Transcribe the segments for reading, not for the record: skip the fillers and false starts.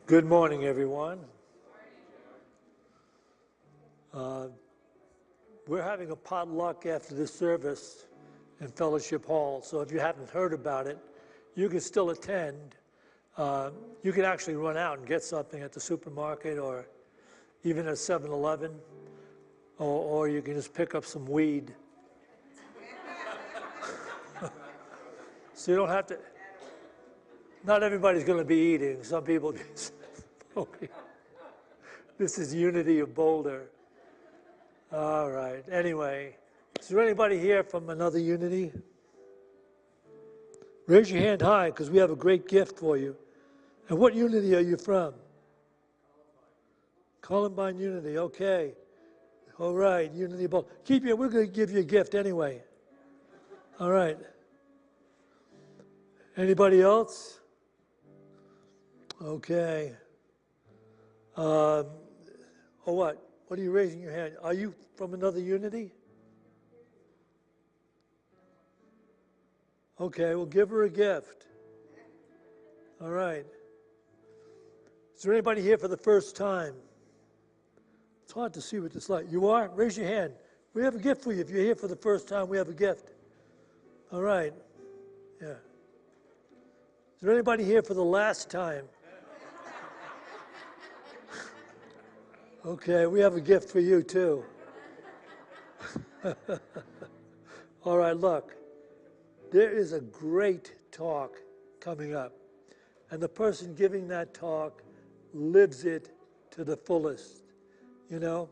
Good morning, everyone. We're having a potluck after this service in Fellowship Hall, so if you haven't heard about it, you can still attend. You can actually run out and get something at the supermarket or even at 7-Eleven, or you can just pick up some weed. So you don't have to, not everybody's going to be eating. Some people smoking. This is Unity of Boulder. All right. Anyway, is there anybody here from another Unity? Raise your hand high, because we have a great gift for you. And what Unity are you from? Columbine Unity. Okay. All right. Unity of Boulder. We're going to give you a gift anyway. All right. Anybody else? Okay. Oh, what? What are you raising your hand? Are you from another Unity? Okay, we'll give her a gift. All right. Is there anybody here for the first time? It's hard to see what it's like. You are? Raise your hand. We have a gift for you. If you're here for the first time, we have a gift. All right. Yeah. Is there anybody here for the last time? Okay, we have a gift for you too. All right, look, there is a great talk coming up, and the person giving that talk lives it to the fullest. You know,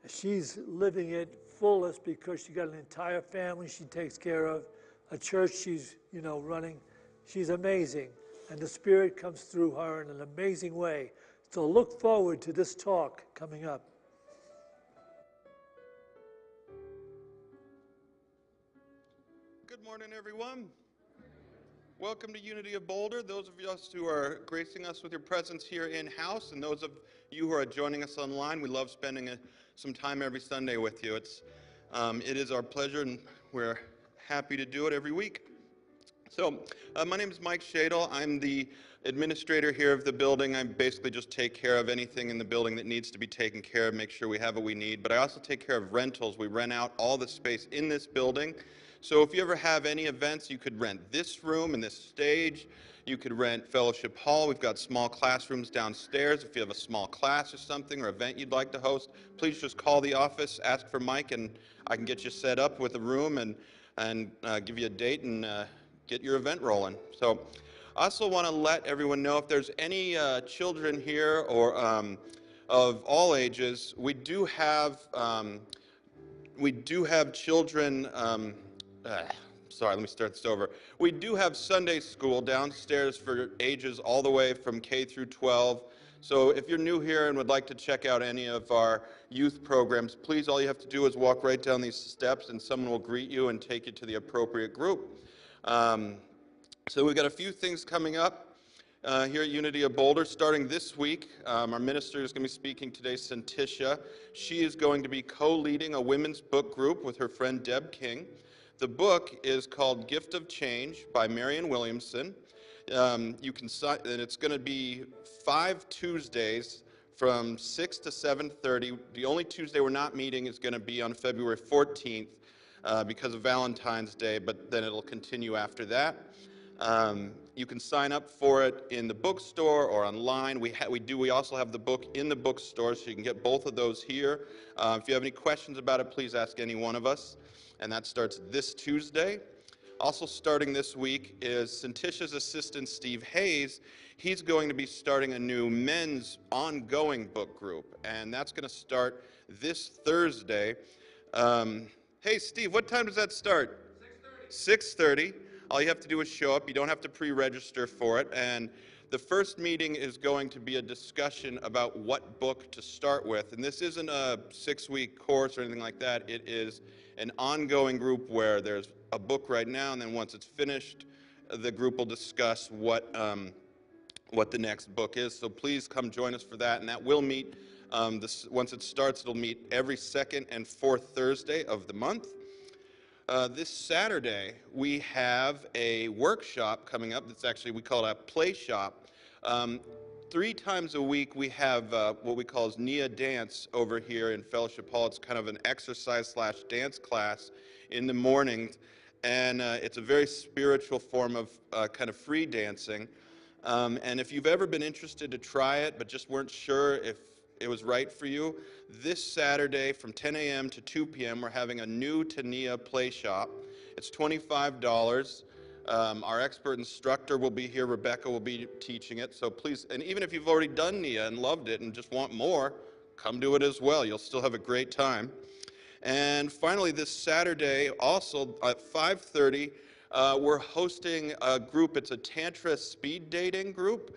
she's living it fullest because she got an entire family she takes care of, a church she's, running. She's amazing, and the Spirit comes through her in an amazing way. So look forward to this talk coming up. Good morning, everyone. Welcome to Unity of Boulder. Those of us who are gracing us with your presence here in-house, and those of you who are joining us online, we love spending some time every Sunday with you. It is our pleasure, and we're happy to do it every week. So, my name is Mike Shadle. I'm the administrator here of the building. I basically just take care of anything in the building that needs to be taken care of, make sure we have what we need. But I also take care of rentals. We rent out all the space in this building. So if you ever have any events, you could rent this room and this stage. You could rent Fellowship Hall. We've got small classrooms downstairs. If you have a small class or something or event you'd like to host, please just call the office, ask for Mike, and I can get you set up with a room and give you a date and get your event rolling. So I also want to let everyone know if there's any children here or of all ages, we do have children. Sorry, let me start this over. We do have Sunday school downstairs for ages all the way from K through 12. So if you're new here and would like to check out any of our youth programs, please, all you have to do is walk right down these steps and someone will greet you and take you to the appropriate group. So we've got a few things coming up here at Unity of Boulder. Starting this week, our minister is going to be speaking today, Santisha. She is going to be co-leading a women's book group with her friend Deb King. The book is called Gift of Change by Marian Williamson. You can sign, and it's going to be 5 Tuesdays from 6 to 7:30. The only Tuesday we're not meeting is going to be on February 14th because of Valentine's Day, but then it'll continue after that. You can sign up for it in the bookstore or online. We also have the book in the bookstore, so you can get both of those here. If you have any questions about it, please ask any one of us. And that starts this Tuesday. Also starting this week is Santisha's assistant, Steve Hayes. He's going to be starting a new men's ongoing book group, and that's going to start this Thursday. Hey, Steve, what time does that start? 6:30. 6:30. All you have to do is show up. You don't have to pre-register for it. And the first meeting is going to be a discussion about what book to start with. And this isn't a 6-week course or anything like that. It is an ongoing group where there's a book right now, and then once it's finished, the group will discuss what the next book is. So please come join us for that. And that will meet, once it starts, it'll meet every second and fourth Thursday of the month. This Saturday, we have a workshop coming up. That's actually, we call it a play shop. 3 times a week we have what we call as Nia Dance over here in Fellowship Hall. It's kind of an exercise/dance class in the mornings, and it's a very spiritual form of kind of free dancing. And if you've ever been interested to try it but just weren't sure if it was right for you, this Saturday from 10 a.m. to 2 p.m. we're having a new to Nia play shop. It's $25. Our expert instructor will be here. Rebecca will be teaching it. So please, and even if you've already done Nia and loved it and just want more, come do it as well. You'll still have a great time. And finally, this Saturday, also at 5:30, we're hosting a group. It's a Tantra speed dating group.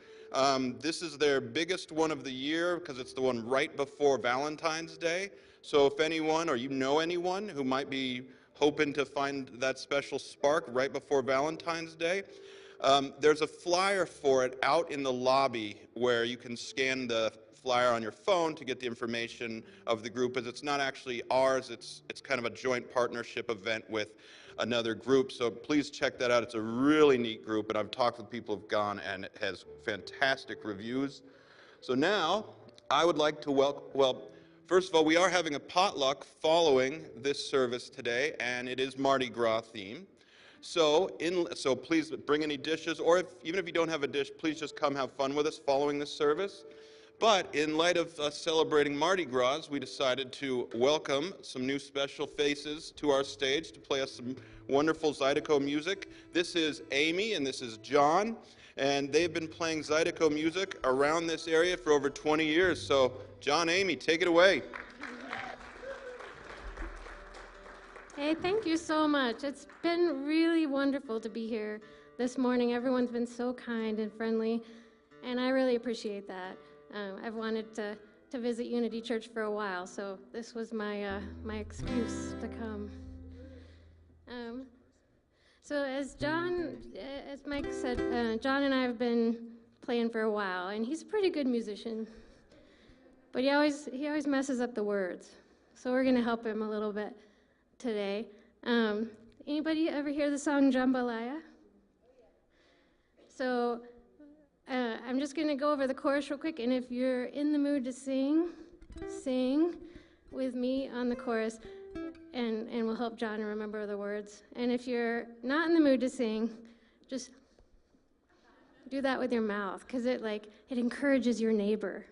This is their biggest one of the year because it's the one right before Valentine's Day. So if anyone or you know anyone who might be hoping to find that special spark right before Valentine's Day, there's a flyer for it out in the lobby where you can scan the flyer on your phone to get the information of the group. As it's not actually ours, it's kind of a joint partnership event with another group. So please check that out. It's a really neat group, and I've talked with people who've gone, and it has fantastic reviews. So now I would like to welcome, first of all, we are having a potluck following this service today, and it is Mardi Gras theme. So please bring any dishes, or even if you don't have a dish, please just come have fun with us following this service. But in light of us celebrating Mardi Gras, we decided to welcome some new special faces to our stage to play us some wonderful Zydeco music. This is Amy and this is John, and they've been playing Zydeco music around this area for over 20 years. So John, Amy, take it away. Hey, thank you so much. It's been really wonderful to be here this morning. Everyone's been so kind and friendly, and I really appreciate that. I've wanted to visit Unity Church for a while, so this was my excuse to come. So as Mike said, John and I have been playing for a while, and he's a pretty good musician, but he always messes up the words. So we're gonna help him a little bit today. Anybody ever hear the song Jambalaya? So I'm just going to go over the chorus real quick, and if you're in the mood to sing with me on the chorus, and we'll help John remember the words. And if you're not in the mood to sing, just do that with your mouth, because it encourages your neighbor.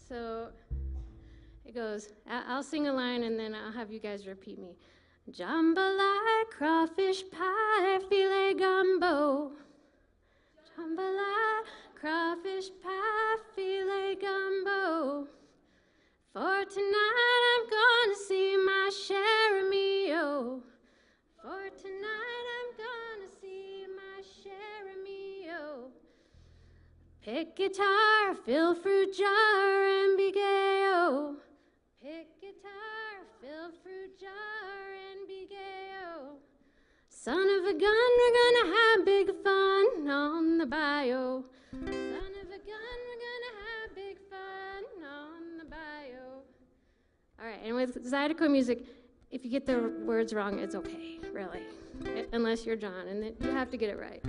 So it goes, I'll sing a line, and then I'll have you guys repeat me. Jambalaya, crawfish pie, filet gumbo. Jambalaya, crawfish pie, filet gumbo. For tonight I'm gonna see my share of me-o. For tonight I'm gonna see my share of me-o. Pick guitar, fill fruit jar, and be gay-o. Pick guitar, fill fruit jar, and be gay-o. Son of a gun, we're gonna have big fun on the bayou. Son of a gun, we're gonna have big fun on the bayou. All right, and with Zydeco music, if you get the words wrong, it's okay, really. Unless you're John, and then you have to get it right.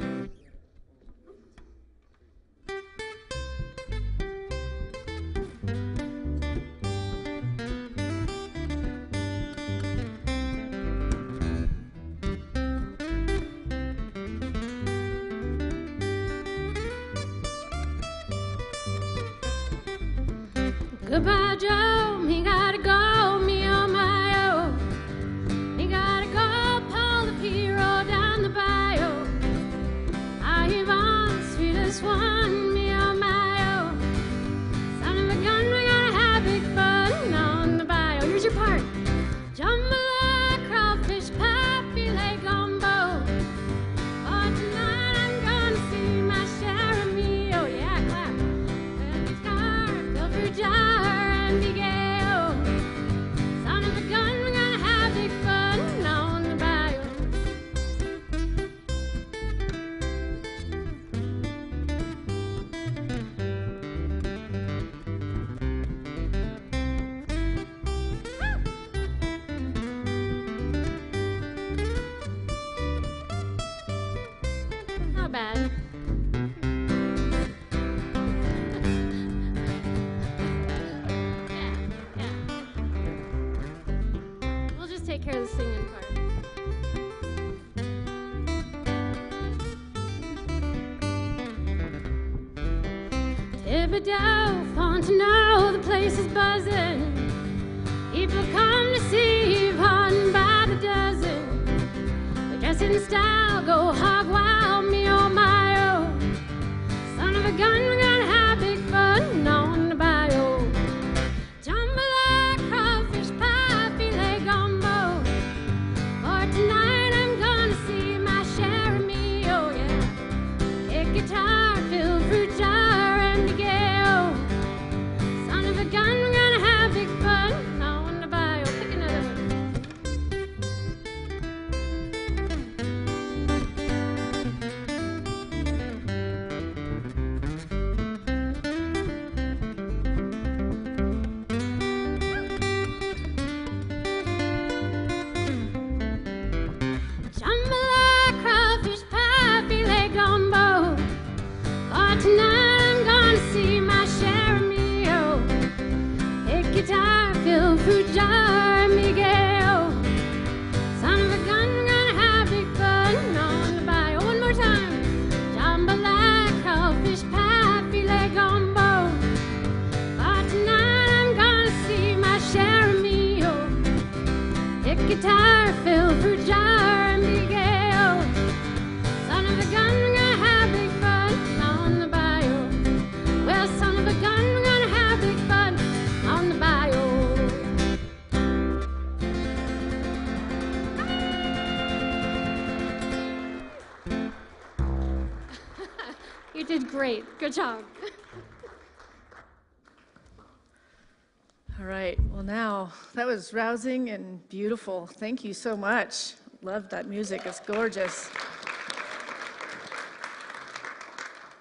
Goodbye, Joe, me gotta go, me oh my oh. Me gotta go, Paul the Hero down the bayou. I heave on the sweetest one, me oh my oh. Son of a gun, we're gonna have big fun on the bayou. Here's your part. Jambalaya, crawfish pie, filet gumbo. For tonight I'm gonna see my share of me, oh yeah, clap. Fill guitar, fill fruit jar. Not bad. take care of the singing part. Thibodeau, Fontenot, the place is buzzing. People come to see Yvonne by the dozen. They dress in style, go hog wild, me oh my oh. Son of a gun, we're gonna have big fun on the bayou. Jambalaya, crawfish pie, filet gumbo. For tonight I'm gonna see my share of me, oh yeah. Kick guitar, fill fruit jar, and miguel. Son of a gun, we're gonna have big fun on the bayou. Pick another one. Jambalaya, crawfish pie, filet gumbo. For tonight I'm gonna see my share of me, oh. Pick guitar, fill fruit jar, miguel. Son of a gun, we're gonna have big fun on the bayou. One more time. Jambalaya, crawfish pie, filet gumbo. For tonight I'm gonna see my share of me, oh. Pick guitar, fill fruit jar, and miguel. Son of a gun, we're gonna have big fun on the bayou. Well, son of a gun, we're gonna have big fun on the bayou. You did great. Good job. All right, well now, that was rousing and beautiful. Thank you so much. Love that music, it's gorgeous.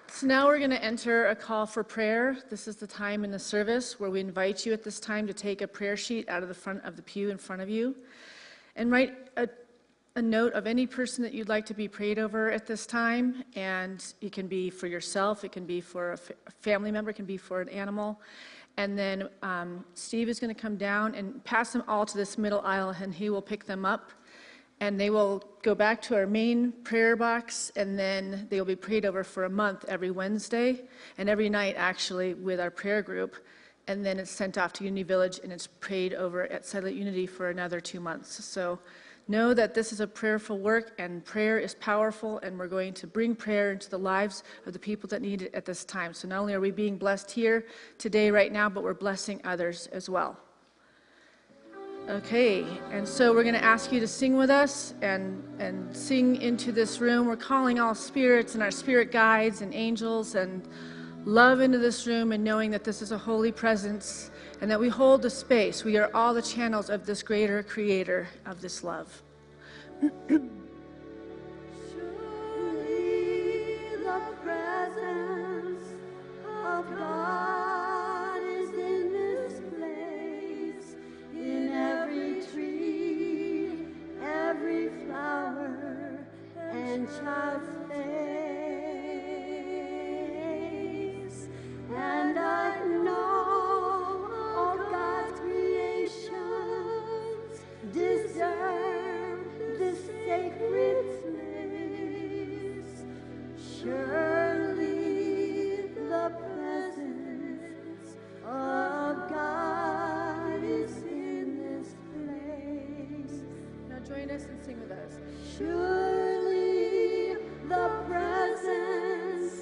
So now we're gonna enter a call for prayer. This is the time in the service where we invite you at this time to take a prayer sheet out of the front of the pew in front of you and write a note of any person that you'd like to be prayed over at this time. And it can be for yourself, it can be for a family member, it can be for an animal. And then Steve is going to come down and pass them all to this middle aisle, and he will pick them up. And they will go back to our main prayer box, and then they will be prayed over for a month every Wednesday, and every night actually with our prayer group. And then it's sent off to Unity Village, and it's prayed over at Silent Unity for another 2 months. So know that this is a prayerful work, and prayer is powerful, and we're going to bring prayer into the lives of the people that need it at this time. So not only are we being blessed here today, right now, but we're blessing others as well. Okay, and so we're going to ask you to sing with us and sing into this room. We're calling all spirits and our spirit guides and angels and love into this room, and knowing that this is a holy presence and that we hold the space. We are all the channels of this greater creator of this love. Surely the presence of God is in this place, in every tree, every flower, and child's face. And I know all God's creations deserve this sacred place. Surely the presence of God is in this place. Now join us and sing with us. Surely the presence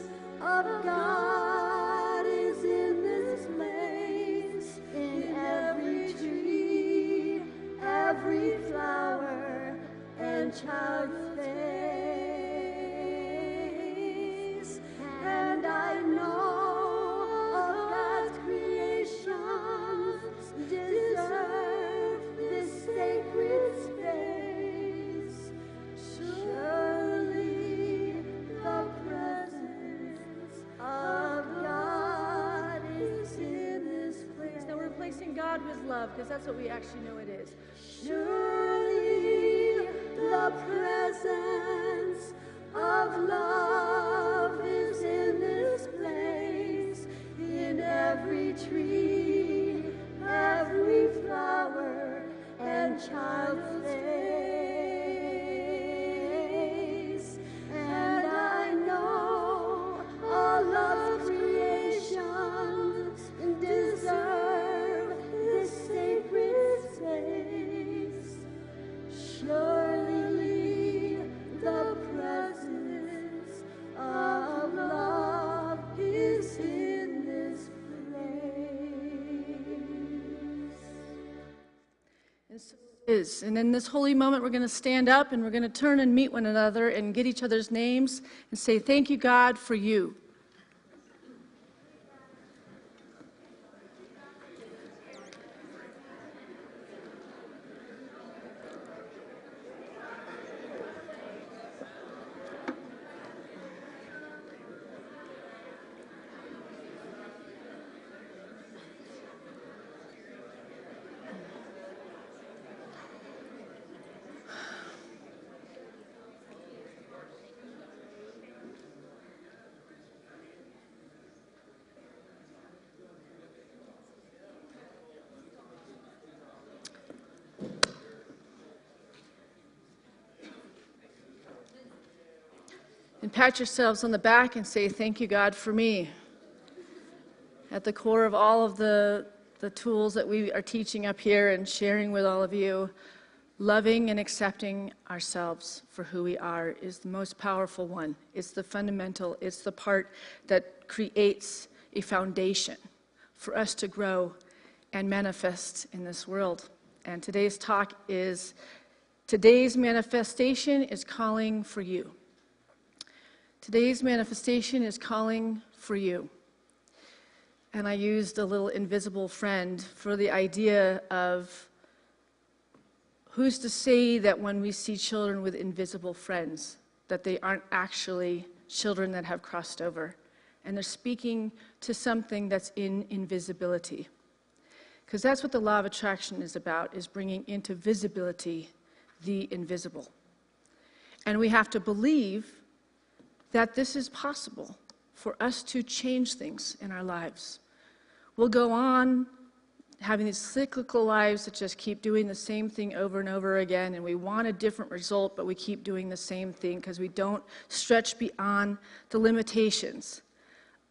of God is in this place, in every tree, every flower, and child's face. And I know all God's creations deserve this sacred space. Surely the presence of God is in this place. Now we're replacing God with love, because that's what we actually know it is. Surely the presence of love is in this place, in every tree, every flower, and child's face. And so it is. And in this holy moment, we're going to stand up and we're going to turn and meet one another and get each other's names and say, thank you, God, for you. And pat yourselves on the back and say, thank you, God, for me. At the core of all of the tools that we are teaching up here and sharing with all of you, loving and accepting ourselves for who we are is the most powerful one. It's the fundamental, it's the part that creates a foundation for us to grow and manifest in this world. And today's manifestation is calling for you. Today's manifestation is calling for you. And I used a little invisible friend for the idea of who's to say that when we see children with invisible friends, that they aren't actually children that have crossed over. And they're speaking to something that's in invisibility. Because that's what the law of attraction is about, is bringing into visibility the invisible. And we have to believe that this is possible for us to change things in our lives. We'll go on having these cyclical lives that just keep doing the same thing over and over again, and we want a different result, but we keep doing the same thing because we don't stretch beyond the limitations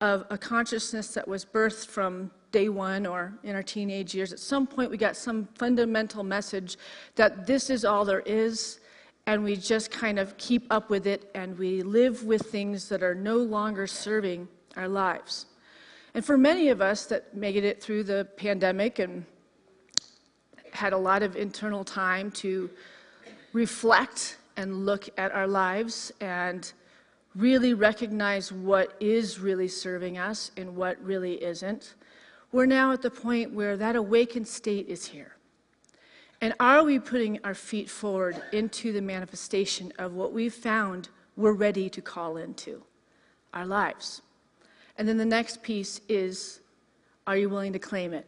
of a consciousness that was birthed from day one or in our teenage years. At some point, we got some fundamental message that this is all there is, and we just kind of keep up with it, and we live with things that are no longer serving our lives. And for many of us that made it through the pandemic and had a lot of internal time to reflect and look at our lives and really recognize what is really serving us and what really isn't, we're now at the point where that awakened state is here. And are we putting our feet forward into the manifestation of what we've found we're ready to call into our lives? And then the next piece is, are you willing to claim it?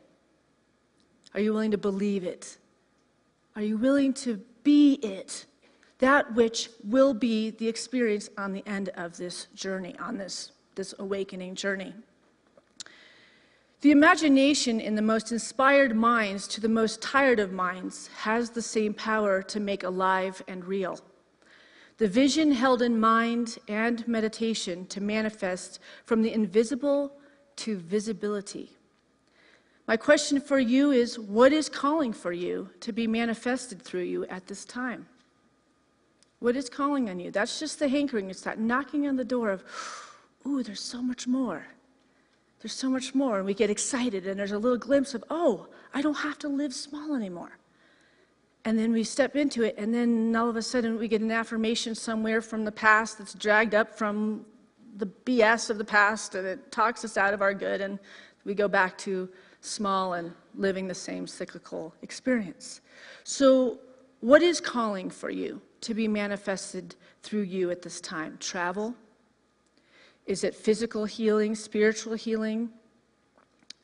Are you willing to believe it? Are you willing to be it? That which will be the experience on the end of this journey, on this awakening journey. The imagination in the most inspired minds to the most tired of minds has the same power to make alive and real. The vision held in mind and meditation to manifest from the invisible to visibility. My question for you is, what is calling for you to be manifested through you at this time? What is calling on you? That's just the hankering. It's that knocking on the door of, ooh, there's so much more. There's so much more, and we get excited, and there's a little glimpse of, oh, I don't have to live small anymore. And then we step into it, and then all of a sudden we get an affirmation somewhere from the past that's dragged up from the BS of the past, and it talks us out of our good, and we go back to small and living the same cyclical experience. So what is calling for you to be manifested through you at this time? Travel? Is it physical healing, spiritual healing?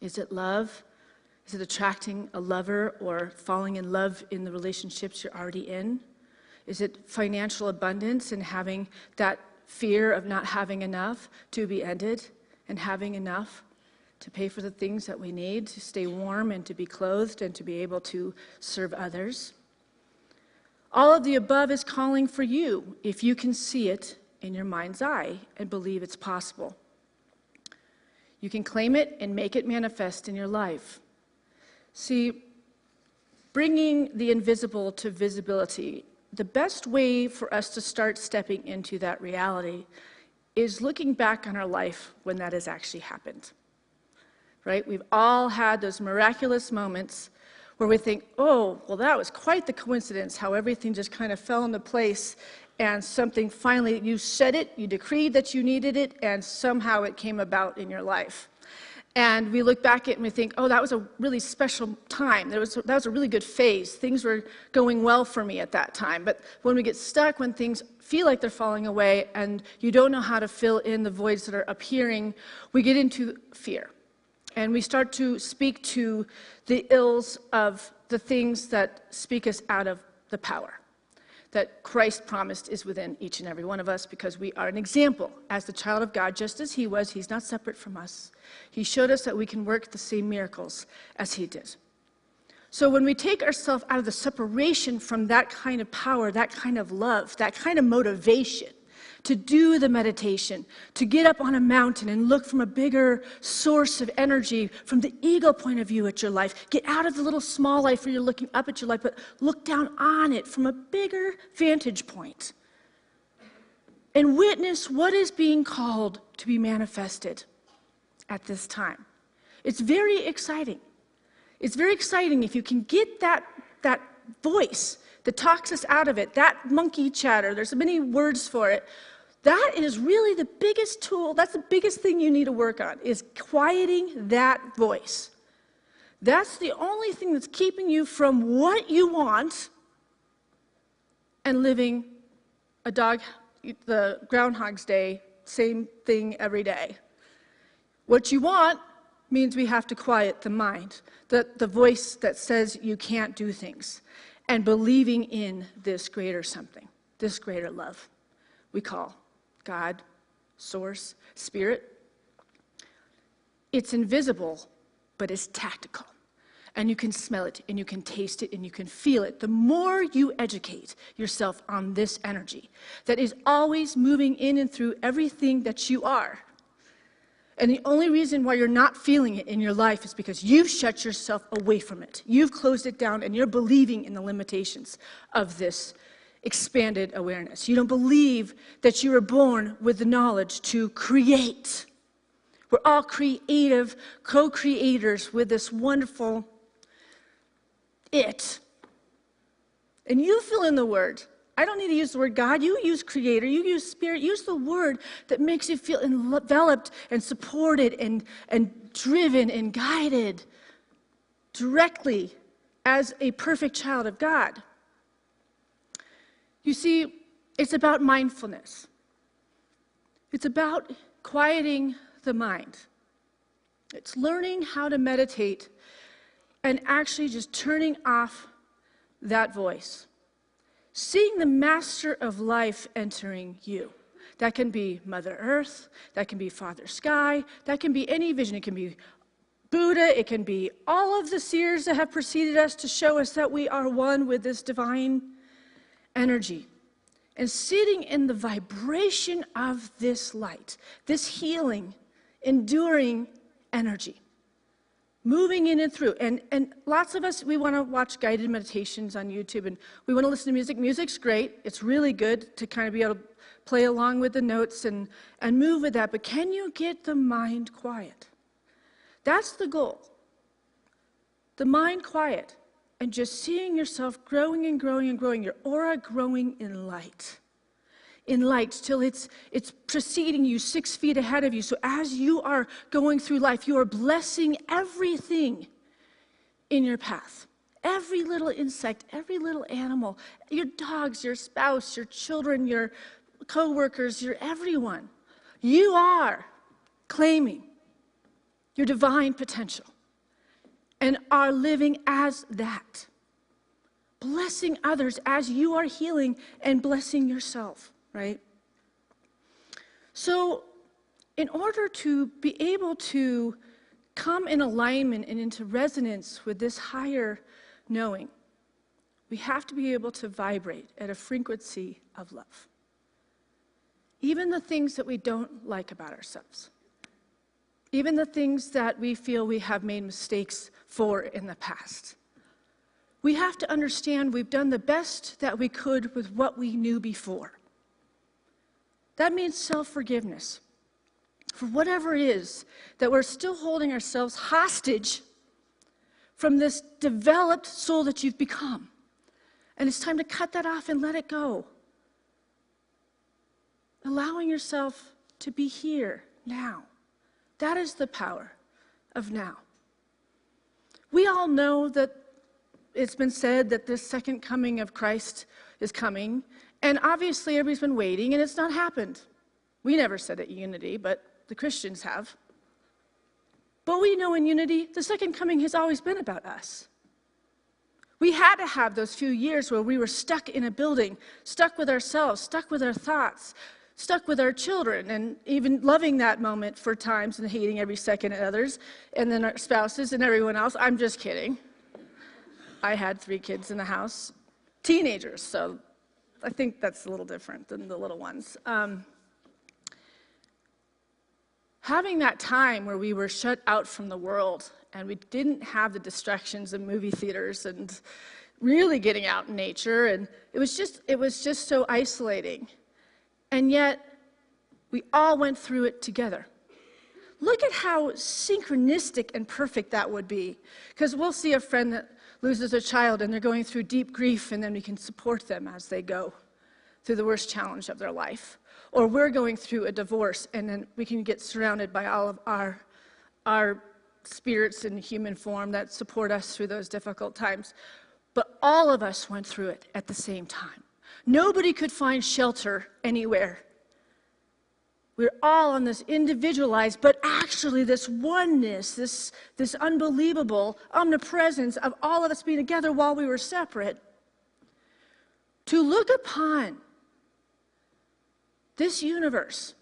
Is it love? Is it attracting a lover or falling in love in the relationships you're already in? Is it financial abundance and having that fear of not having enough to be ended and having enough to pay for the things that we need to stay warm and to be clothed and to be able to serve others? All of the above is calling for you if you can see it in your mind's eye and believe it's possible. You can claim it and make it manifest in your life. See, bringing the invisible to visibility, the best way for us to start stepping into that reality is looking back on our life when that has actually happened. Right? We've all had those miraculous moments where we think, oh, well, that was quite the coincidence, how everything just kind of fell into place, and something finally, you said it, you decreed that you needed it, and somehow it came about in your life. And we look back at it and we think, oh, that was a really special time. That was a really good phase. Things were going well for me at that time. But when we get stuck, when things feel like they're falling away and you don't know how to fill in the voids that are appearing, we get into fear. And we start to speak to the ills of the things that speak us out of the power that Christ promised is within each and every one of us, because we are an example as the child of God, just as he was. He's not separate from us. He showed us that we can work the same miracles as he did. So when we take ourselves out of the separation from that kind of power, that kind of love, that kind of motivation to do the meditation, to get up on a mountain and look from a bigger source of energy, from the ego point of view at your life, get out of the little small life where you're looking up at your life, but look down on it from a bigger vantage point and witness what is being called to be manifested at this time. It's very exciting. It's very exciting if you can get that voice that talks us out of it, that monkey chatter, there's so many words for it. That is really the biggest tool, that's the biggest thing you need to work on, is quieting that voice. That's the only thing that's keeping you from what you want and living the Groundhog's Day, same thing every day. What you want means we have to quiet the mind, the voice that says you can't do things, and believing in this greater something, this greater love we call God, Source, Spirit. It's invisible, but it's tactical. And you can smell it, and you can taste it, and you can feel it. The more you educate yourself on this energy that is always moving in and through everything that you are. And the only reason why you're not feeling it in your life is because you've shut yourself away from it. You've closed it down, and you're believing in the limitations of this expanded awareness. You don't believe that you were born with the knowledge to create. We're all creative co-creators with this wonderful it. And you fill in the word. I don't need to use the word God. You use creator. You use spirit. Use the word that makes you feel enveloped and supported and driven and guided directly as a perfect child of God. You see, it's about mindfulness. It's about quieting the mind. It's learning how to meditate and actually just turning off that voice. Seeing the master of life entering you. That can be Mother Earth, that can be Father Sky, that can be any vision. It can be Buddha, it can be all of the seers that have preceded us to show us that we are one with this divine energy. And sitting in the vibration of this light, this healing, enduring energy. Moving in and through. And lots of us, we want to watch guided meditations on YouTube, and we want to listen to music. Music's great. It's really good to kind of be able to play along with the notes and move with that. But can you get the mind quiet? That's the goal. The mind quiet. And just seeing yourself growing and growing and growing, your aura growing in light. In light till it's preceding you 6 feet ahead of you. So as you are going through life, you are blessing everything in your path. Every little insect, every little animal, your dogs, your spouse, your children, your co-workers, your everyone. You are claiming your divine potential and are living as that. Blessing others as you are healing and blessing yourself. Right? So, in order to be able to come in alignment and into resonance with this higher knowing, we have to be able to vibrate at a frequency of love. Even the things that we don't like about ourselves. Even the things that we feel we have made mistakes for in the past. We have to understand we've done the best that we could with what we knew before. That means self-forgiveness for whatever it is that we're still holding ourselves hostage from this developed soul that you've become. And it's time to cut that off and let it go. Allowing yourself to be here now. That is the power of now. We all know that it's been said that the second coming of Christ is coming, and obviously everybody's been waiting, and it's not happened. We never said it at Unity, but the Christians have. But we know in Unity, the second coming has always been about us. We had to have those few years where we were stuck in a building, stuck with ourselves, stuck with our thoughts, stuck with our children, and even loving that moment for times and hating every second of others, and then our spouses and everyone else. I'm just kidding. I had 3 kids in the house, teenagers, so I think that's a little different than the little ones. Having that time where we were shut out from the world and we didn't have the distractions of movie theaters and really getting out in nature, and it was just so isolating. And yet, we all went through it together. Look at how synchronistic and perfect that would be. Because we'll see a friend that loses a child and they're going through deep grief, and then we can support them as they go through the worst challenge of their life. Or we're going through a divorce, and then we can get surrounded by all of our spirits in human form that support us through those difficult times. But all of us went through it at the same time. Nobody could find shelter anywhere. We're all on this individualized, but actually this oneness, this unbelievable omnipresence of all of us being together while we were separate. To look upon this universe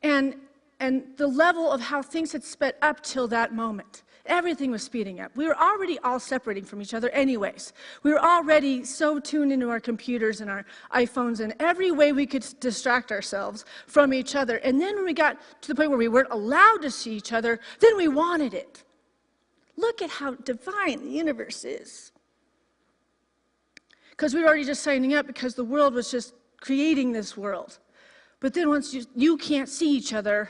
and the level of how things had sped up till that moment. Everything was speeding up. We were already all separating from each other anyways. We were already so tuned into our computers and our iPhones and every way we could distract ourselves from each other. And then when we got to the point where we weren't allowed to see each other, then we wanted it. Look at how divine the universe is. Because we were already just signing up because the world was just creating this world. But then once you can't see each other,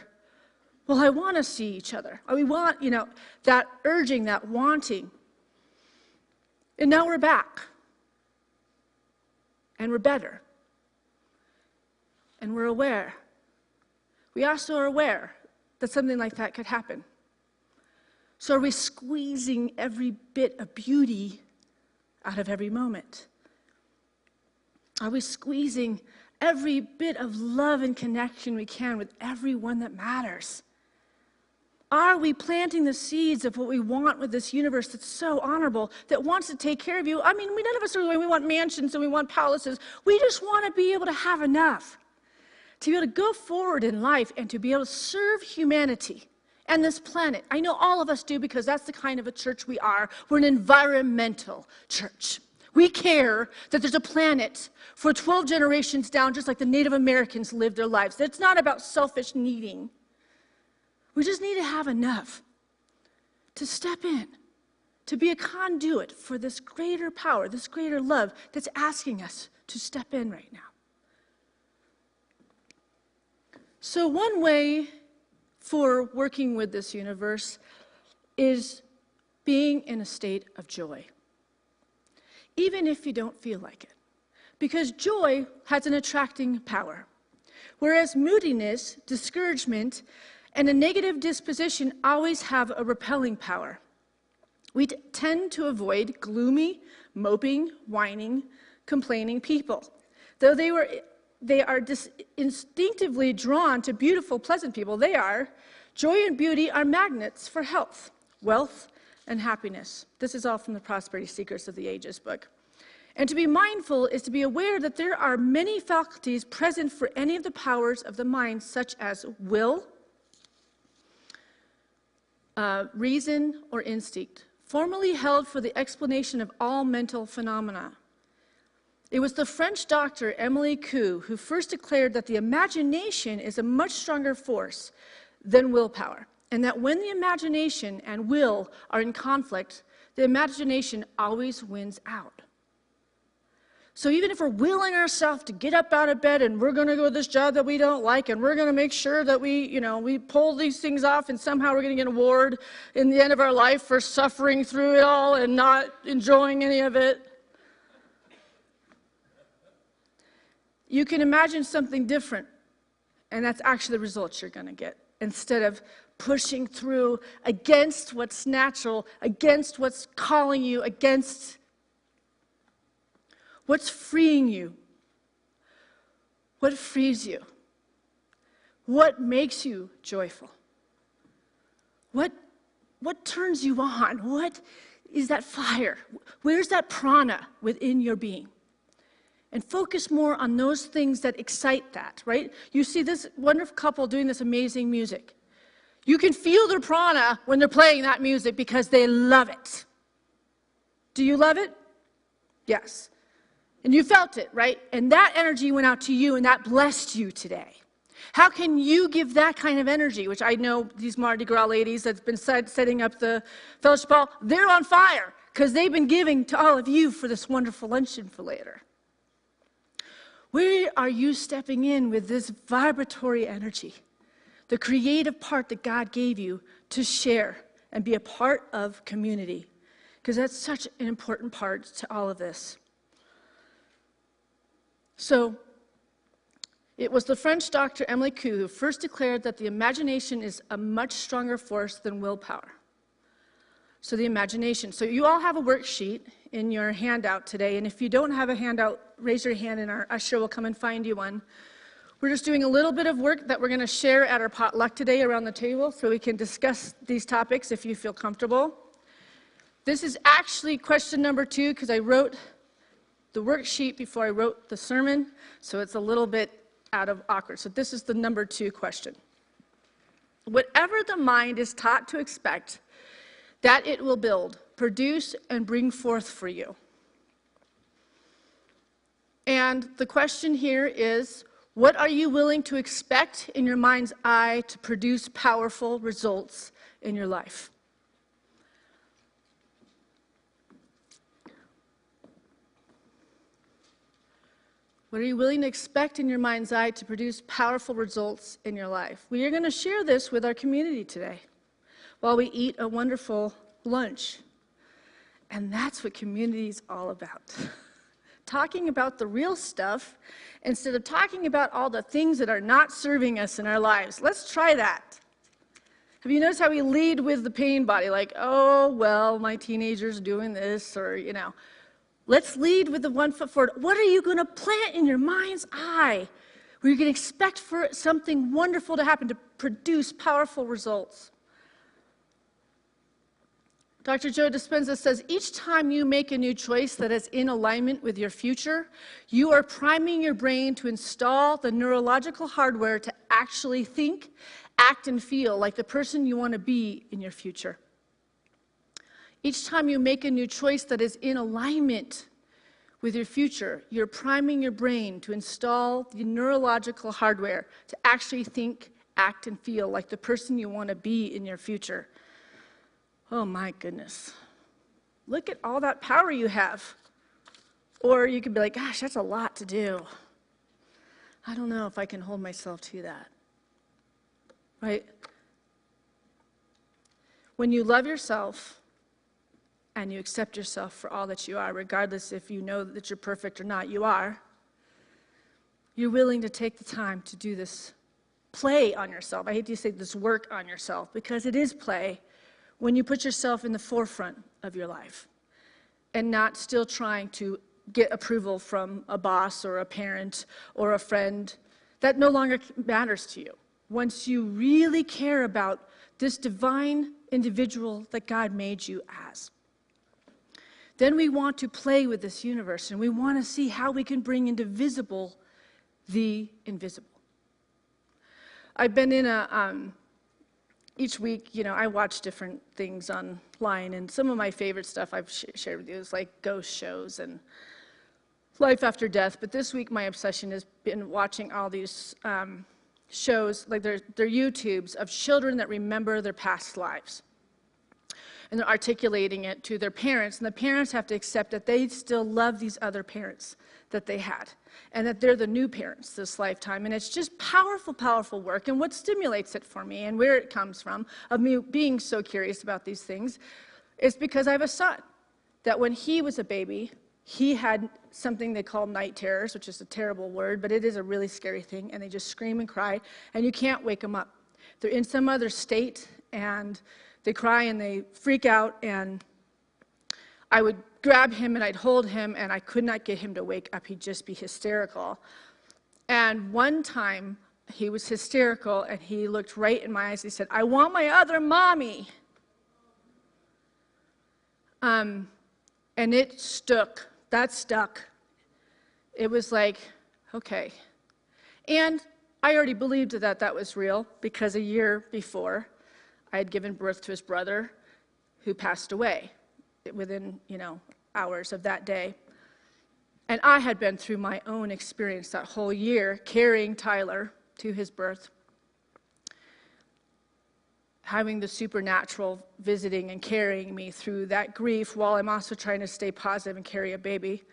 well, I want to see each other. We want, that urging, that wanting. And now we're back. And we're better. And we're aware. We also are aware that something like that could happen. So are we squeezing every bit of beauty out of every moment? Are we squeezing every bit of love and connection we can with everyone that matters? Are we planting the seeds of what we want with this universe that's so honorable, that wants to take care of you? I mean, none of us are going, we want mansions and we want palaces. We just want to be able to have enough, to be able to go forward in life and to be able to serve humanity and this planet. I know all of us do because that's the kind of a church we are. We're an environmental church. We care that there's a planet for 12 generations down, just like the Native Americans lived their lives. It's not about selfish needing. We just need to have enough to step in, to be a conduit for this greater power, this greater love that's asking us to step in right now. So one way for working with this universe is being in a state of joy, even if you don't feel like it. Because joy has an attracting power, whereas moodiness, discouragement, and a negative disposition always have a repelling power. We tend to avoid gloomy, moping, whining, complaining people. Though they are instinctively drawn to beautiful, pleasant people, joy and beauty are magnets for health, wealth, and happiness. This is all from the Prosperity Secrets of the Ages book. And to be mindful is to be aware that there are many faculties present for any of the powers of the mind, such as will, reason, or instinct, formerly held for the explanation of all mental phenomena. It was the French doctor Emile Coue who first declared that the imagination is a much stronger force than willpower, and that when the imagination and will are in conflict, the imagination always wins out. So even if we're willing ourselves to get up out of bed and we're going to go to this job that we don't like and we're going to make sure that we pull these things off and somehow we're going to get an award in the end of our life for suffering through it all and not enjoying any of it. You can imagine something different, and that's actually the results you're going to get. Instead of pushing through against what's natural, against what's calling you, against what's freeing you? What frees you? What makes you joyful? What turns you on? What is that fire? Where's that prana within your being? And focus more on those things that excite that, right? You see this wonderful couple doing this amazing music. You can feel their prana when they're playing that music because they love it. Do you love it? Yes. And you felt it, right? And that energy went out to you, and that blessed you today. How can you give that kind of energy, which I know these Mardi Gras ladies that's been setting up the fellowship hall, they're on fire because they've been giving to all of you for this wonderful luncheon for later. Where are you stepping in with this vibratory energy, the creative part that God gave you to share and be a part of community? Because that's such an important part to all of this. So, it was the French Doctor Emile Coue who first declared that the imagination is a much stronger force than willpower. So the imagination. So you all have a worksheet in your handout today, and if you don't have a handout, raise your hand and our usher will come and find you one. We're just doing a little bit of work that we're going to share at our potluck today around the table so we can discuss these topics if you feel comfortable. This is actually question number 2 because I wrote the worksheet before I wrote the sermon, so it's a little bit out of awkward. So this is the number 2 question. Whatever the mind is taught to expect, that it will build, produce, and bring forth for you. And the question here is, what are you willing to expect in your mind's eye to produce powerful results in your life? What are you willing to expect in your mind's eye to produce powerful results in your life? We are going to share this with our community today while we eat a wonderful lunch. And that's what community is all about. Talking about the real stuff instead of talking about all the things that are not serving us in our lives. Let's try that. Have you noticed how we lead with the pain body? Like, oh, well, my teenager's doing this, or, Let's lead with the 1 foot forward. What are you going to plant in your mind's eye where you can expect for something wonderful to happen, to produce powerful results? Dr. Joe Dispenza says, each time you make a new choice that is in alignment with your future, you are priming your brain to install the neurological hardware to actually think, act, and feel like the person you want to be in your future. Each time you make a new choice that is in alignment with your future, you're priming your brain to install the neurological hardware to actually think, act, and feel like the person you want to be in your future. Oh my goodness. Look at all that power you have. Or you could be like, gosh, that's a lot to do. I don't know if I can hold myself to that. Right? When you love yourself, and you accept yourself for all that you are, regardless if you know that you're perfect or not, you are. You're willing to take the time to do this play on yourself. I hate to say this work on yourself, because it is play when you put yourself in the forefront of your life and not still trying to get approval from a boss or a parent or a friend. That no longer matters to you. Once you really care about this divine individual that God made you as. Then we want to play with this universe, and we want to see how we can bring into visible the invisible. I've been in each week, I watch different things online, and some of my favorite stuff I've shared with you is like ghost shows and life after death. But this week, my obsession has been watching all these shows, like they're YouTubes of children that remember their past lives. and they're articulating it to their parents, and the parents have to accept that they still love these other parents that they had, and that they're the new parents this lifetime. And it's just powerful, powerful work. And what stimulates it for me and where it comes from, of me being so curious about these things, is because I have a son that when he was a baby, he had something they call night terrors, which is a terrible word, but it is a really scary thing, and they just scream and cry, and you can't wake them up. They're in some other state, and they cry and they freak out, and I would grab him and I'd hold him, and I could not get him to wake up. He'd just be hysterical. And one time, he was hysterical, and he looked right in my eyes. He said, "I want my other mommy." And it stuck. That stuck. It was like, okay. And I already believed that that was real, because a year before, I had given birth to his brother, who passed away within, hours of that day. And I had been through my own experience that whole year, carrying Tyler to his birth, having the supernatural visiting and carrying me through that grief while I'm also trying to stay positive and carry a baby.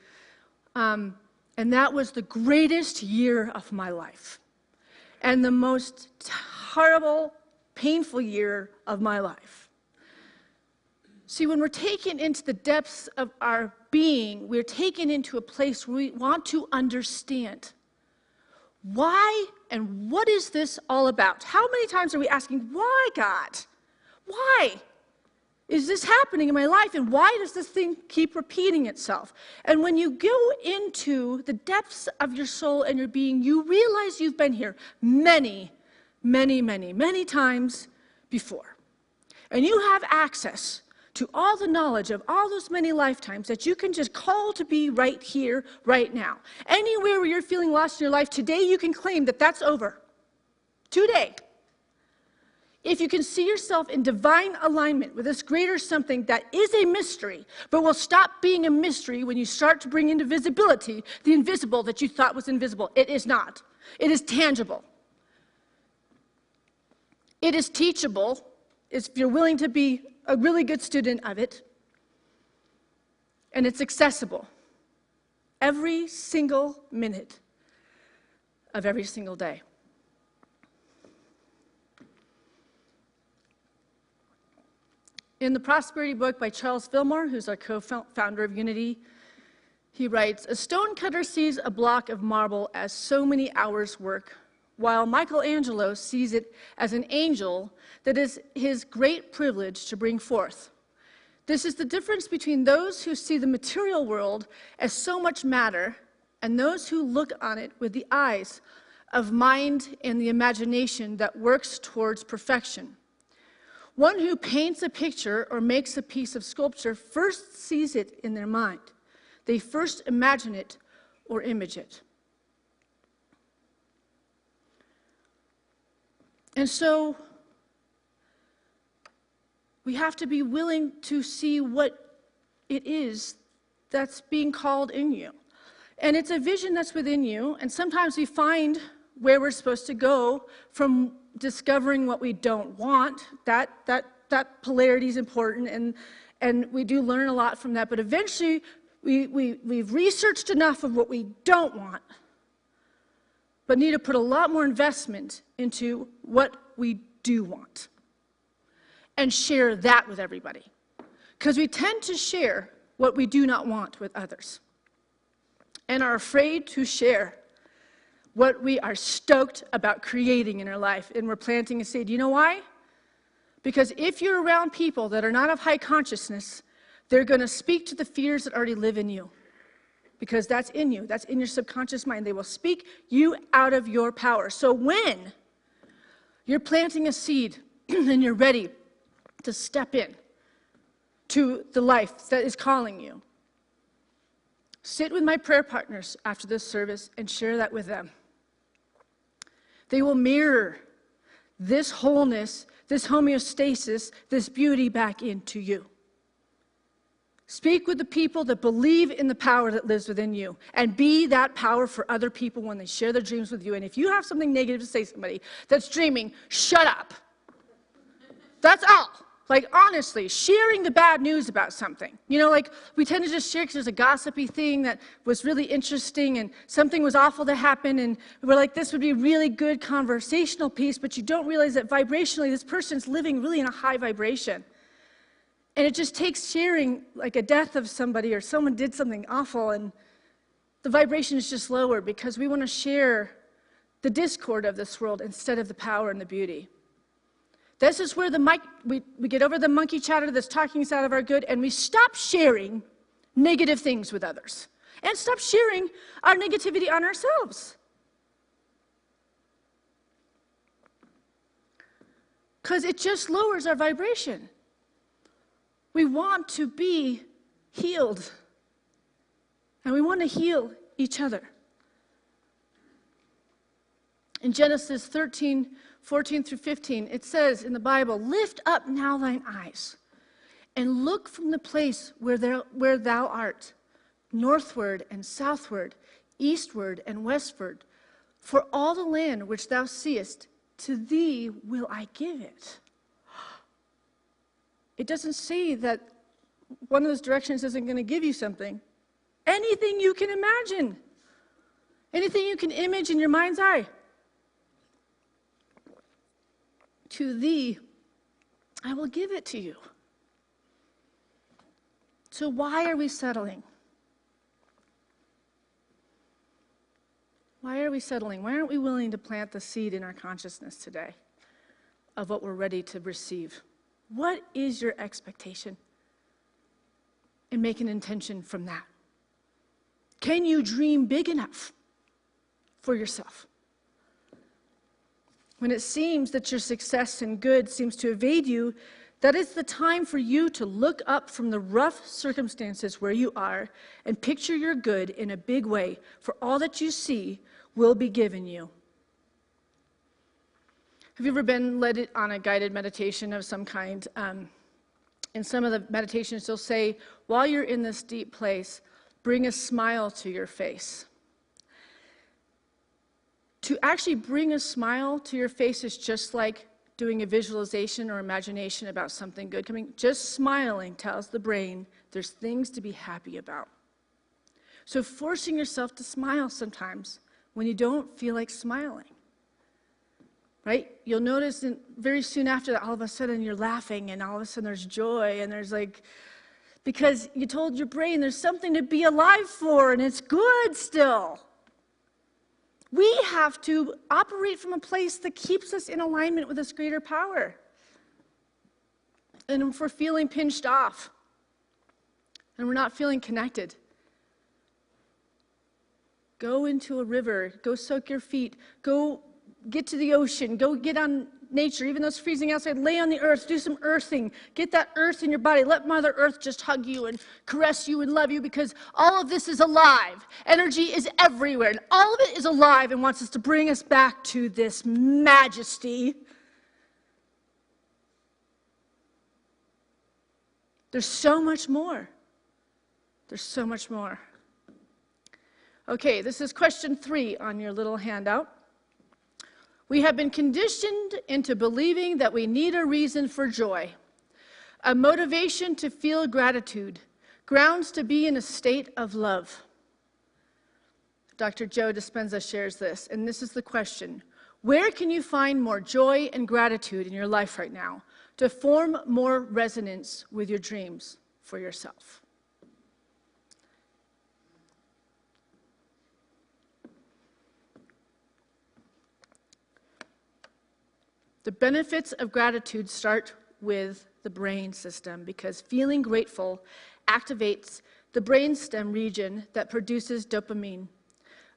And that was the greatest year of my life, and the most horrible, painful year of my life. See, when we're taken into the depths of our being, we're taken into a place where we want to understand why and what is this all about? How many times are we asking, why, God? Why is this happening in my life? And why does this thing keep repeating itself? And when you go into the depths of your soul and your being, you realize you've been here many, many, many, many times before. And you have access to all the knowledge of all those many lifetimes that you can just call to be right here, right now. Anywhere where you're feeling lost in your life, today you can claim that that's over. Today. If you can see yourself in divine alignment with this greater something that is a mystery, but will stop being a mystery when you start to bring into visibility the invisible that you thought was invisible. It is not. It is tangible. It is teachable if you're willing to be a really good student of it. And it's accessible every single minute of every single day. In the Prosperity book by Charles Fillmore, who's our co-founder of Unity, he writes, "A stonecutter sees a block of marble as so many hours' work, while Michelangelo sees it as an angel that is his great privilege to bring forth. This is the difference between those who see the material world as so much matter and those who look on it with the eyes of mind and the imagination that works towards perfection. One who paints a picture or makes a piece of sculpture first sees it in their mind. They first imagine it or image it." And so we have to be willing to see what it is that's being called in you. And it's a vision that's within you, and sometimes we find where we're supposed to go from discovering what we don't want. That polarity is important, and we do learn a lot from that, but eventually we've researched enough of what we don't want, but need to put a lot more investment into what we do want and share that with everybody. Because we tend to share what we do not want with others and are afraid to share what we are stoked about creating in our life. And we're planting a seed. You know why? Because if you're around people that are not of high consciousness, they're going to speak to the fears that already live in you. Because that's in you. That's in your subconscious mind. They will speak you out of your power. So when you're planting a seed and you're ready to step in to the life that is calling you, sit with my prayer partners after this service and share that with them. They will mirror this wholeness, this homeostasis, this beauty back into you. Speak with the people that believe in the power that lives within you, and be that power for other people when they share their dreams with you. And if you have something negative to say to somebody that's dreaming, shut up. That's all. Like, honestly, sharing the bad news about something. You know, like, we tend to just share because there's a gossipy thing that was really interesting and something was awful that happened, and we're like, this would be really good conversational piece, but you don't realize that vibrationally, this person's living really in a high vibration. And it just takes sharing, like, a death of somebody or someone did something awful, and the vibration is just lower because we want to share the discord of this world instead of the power and the beauty. This is where we get over the monkey chatter that's talking us out of our good, and we stop sharing negative things with others and stop sharing our negativity on ourselves. Because it just lowers our vibration. We want to be healed, and we want to heal each other. In Genesis 13:14 through 15, it says in the Bible, "Lift up now thine eyes, and look from the place where thou art, northward and southward, eastward and westward. For all the land which thou seest, to thee will I give it." It doesn't say that one of those directions isn't going to give you something. Anything you can imagine, anything you can image in your mind's eye. To thee, I will give it to you. So why are we settling? Why are we settling? Why aren't we willing to plant the seed in our consciousness today of what we're ready to receive? What is your expectation? And make an intention from that. Can you dream big enough for yourself? When it seems that your success and good seems to evade you, that is the time for you to look up from the rough circumstances where you are and picture your good in a big way, for all that you see will be given you. Have you ever been led on a guided meditation of some kind? In some of the meditations, they'll say, while you're in this deep place, bring a smile to your face. To actually bring a smile to your face is just like doing a visualization or imagination about something good coming. Just smiling tells the brain there's things to be happy about. So forcing yourself to smile sometimes when you don't feel like smiling. Right? You'll notice very soon after that, all of a sudden you're laughing, and all of a sudden there's joy, and there's like, because you told your brain there's something to be alive for, and it's good still. We have to operate from a place that keeps us in alignment with this greater power. And if we're feeling pinched off, and we're not feeling connected, go into a river, go soak your feet, go get to the ocean, go get on nature, even though it's freezing outside, lay on the earth, do some earthing, get that earth in your body, let Mother Earth just hug you and caress you and love you, because all of this is alive. Energy is everywhere, and all of it is alive and wants us to bring us back to this majesty. There's so much more. There's so much more. Okay, this is question 3 on your little handout. We have been conditioned into believing that we need a reason for joy, a motivation to feel gratitude, grounds to be in a state of love. Dr. Joe Dispenza shares this, and this is the question. Where can you find more joy and gratitude in your life right now to form more resonance with your dreams for yourself? The benefits of gratitude start with the brain system, because feeling grateful activates the brainstem region that produces dopamine.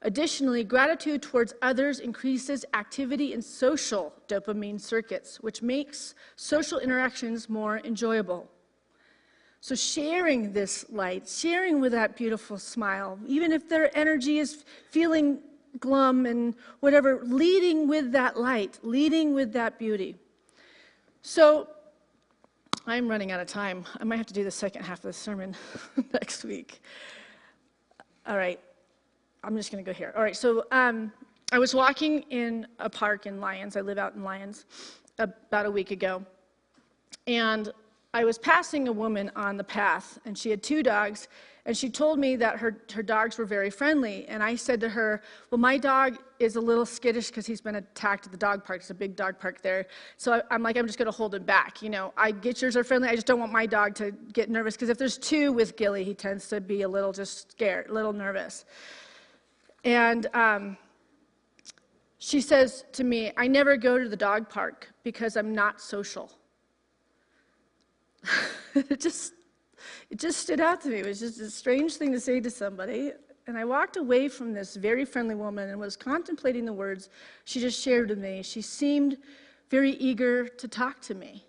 Additionally, gratitude towards others increases activity in social dopamine circuits, which makes social interactions more enjoyable. So sharing this light, sharing with that beautiful smile, even if their energy is feeling glum and whatever, leading with that light, leading with that beauty. So I'm running out of time. I might have to do the second half of the sermon next week. All right, I'm just going to go here. All right, so I was walking in a park in Lyons. I live out in Lyons about a week ago. And I was passing a woman on the path, and she had 2 dogs, and she told me that her dogs were very friendly. And I said to her, well, my dog is a little skittish because he's been attacked at the dog park. It's a big dog park there. So I'm just going to hold him back. You know, I get yours are friendly. I just don't want my dog to get nervous, because if there's 2 with Gilly, he tends to be a little just scared, a little nervous. And she says to me, I never go to the dog park because I'm not social. It just stood out to me. It was just a strange thing to say to somebody. And I walked away from this very friendly woman and was contemplating the words she just shared with me. She seemed very eager to talk to me.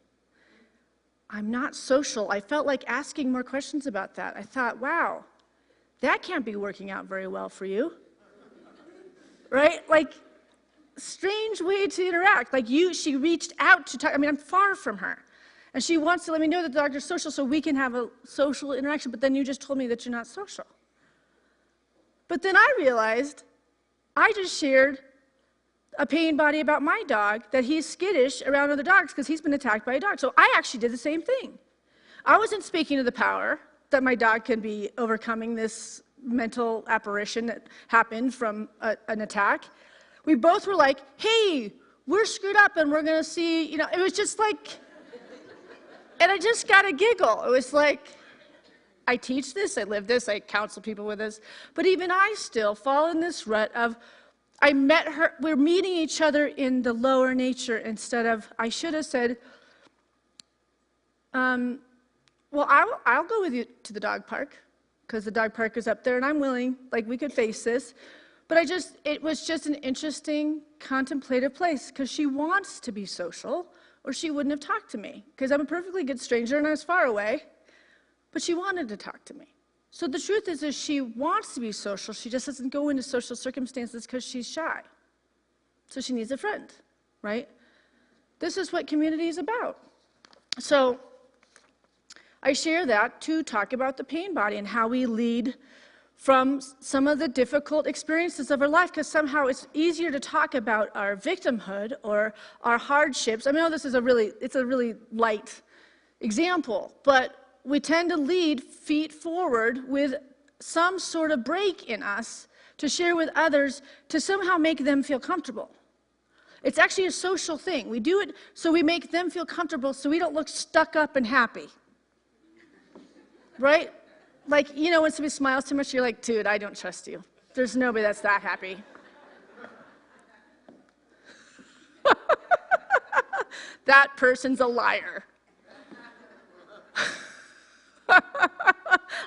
I'm not social. I felt like asking more questions about that. I thought, wow, that can't be working out very well for you. Right? Like, strange way to interact. Like she reached out to talk. I mean, I'm far from her. And she wants to let me know that the dogs are social so we can have a social interaction, but then you just told me that you're not social. But then I realized I just shared a pain body about my dog, that he's skittish around other dogs because he's been attacked by a dog. So I actually did the same thing. I wasn't speaking to the power that my dog can be overcoming this mental apparition that happened from an attack. We both were like, hey, we're screwed up and we're going to see, you know, it was just like, and I just got a giggle. It was like, I teach this, I live this, I counsel people with this, but even I still fall in this rut of, I met her, we're meeting each other in the lower nature instead of, I should have said, well, I'll go with you to the dog park, because the dog park is up there and I'm willing, like we could face this. But it was just an interesting contemplative place, because she wants to be social, or she wouldn't have talked to me, because I'm a perfectly good stranger and I was far away, but she wanted to talk to me. So the truth is she wants to be social, she just doesn't go into social circumstances because she's shy. So she needs a friend, right? This is what community is about. So I share that to talk about the pain body and how we lead from some of the difficult experiences of our life, because somehow it's easier to talk about our victimhood or our hardships. I know this is a really light example, but we tend to lead feet forward with some sort of break in us to share with others to somehow make them feel comfortable. It's actually a social thing. We do it so we make them feel comfortable so we don't look stuck up and happy. Right? Like, you know, when somebody smiles too much, you're like, dude, I don't trust you. There's nobody that's that happy. That person's a liar.